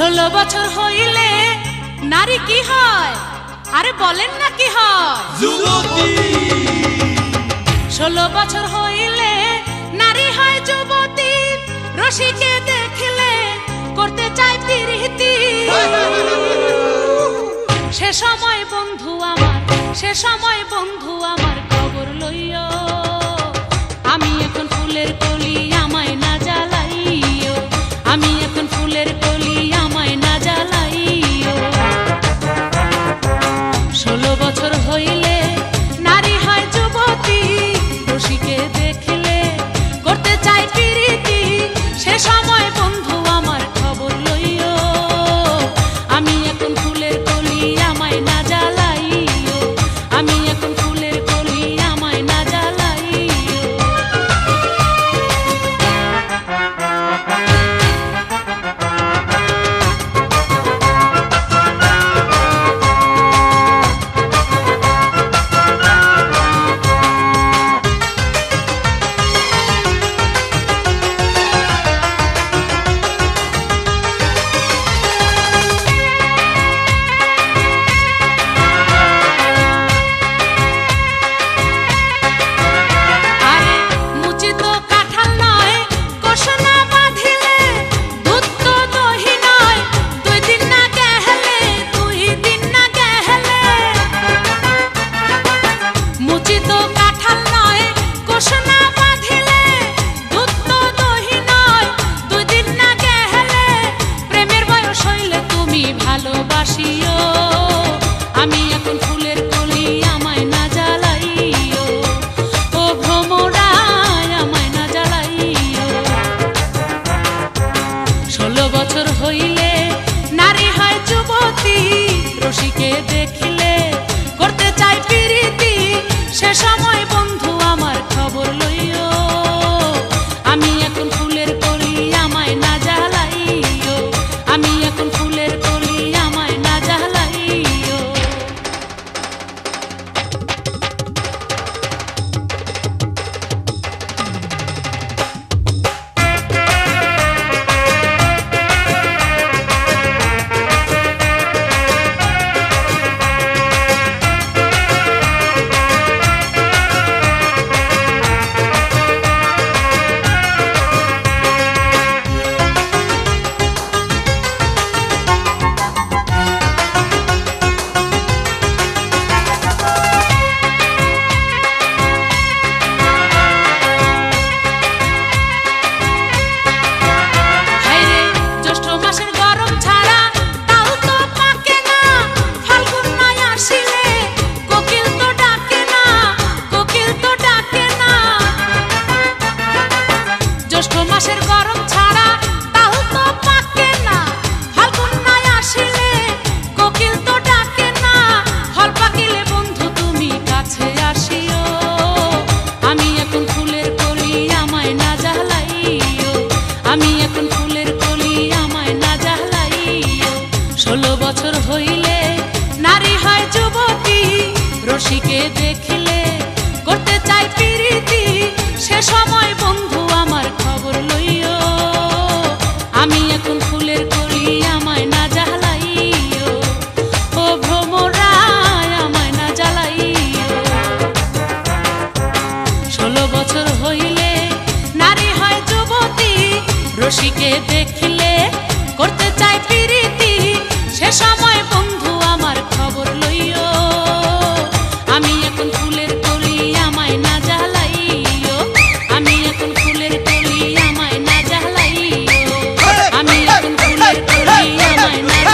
16 বছর হইলে নারী কি হয়? আরে বলেন না কি হয়? যুবতী। 16 বছর হইলে নারী হয় যুবতী। রসিকে দেখলে করতে চায় প্রীতি। সে সময় বন্ধু আমার, সে সময় বন্ধু আমার খবর লইও। আমি এখন ফুলের কলি, আমায় না জ্বালাইও। আমি এখন ফুলের কলি, আমায় না জ্বালাইও। 16 বছর হইলে নারী হয় যুবতী। রসিকে দেখলে করতে চাই প্রীতি। সে সময় বন্ধু আমার খবর লইও। আমি এখন ফুলের কলি, আমায় না জ্বালাইও। আমি এখন ফুলের কলি, আমায় না জ্বালাইও। আমি এখন ফুলের কলি, আমায় না জ্বালাইও। ও ভ্রমরায়, আমায় না জ্বালাইও। 16 বছর হইলে নারী হয় যুবতী। রসিকে দেখিলে করতে চাই প্রীতি। সে সময় বন্ধু আমার খবর লইও। আমি এখন ফুলের কলি, আমায় না জ্বালাইও। আমি এখন ফুলের কলি, আমায় না জ্বালাইও। আমি এখন ফুলের কলি, আমায় না জ্বালাইও। 16 বছর হইলে নারী হয় যুবতী। রসিকে দেখিলে করতে চাই প্রীতি। সে সময় বন্ধু আমার খবর লইও। আমি এখন ফুলের কলি, আমায় না জ্বালাইও। ও ভ্রমরায়, আমায় না জ্বালাইও। 16 বছর হইলে নারী হয় যুবতী। রসিকে দেখিলে করতে চাই প্রীতি। সে সময় বন্ধু আমার খবর লইও। আমি এখন ফুলের কলি, আমায় না জ্বালাইও। আমি এখন ফুলের কলি, আমায় না জ্বালাইও। আমি এখন ফুলের কলি, আমায় না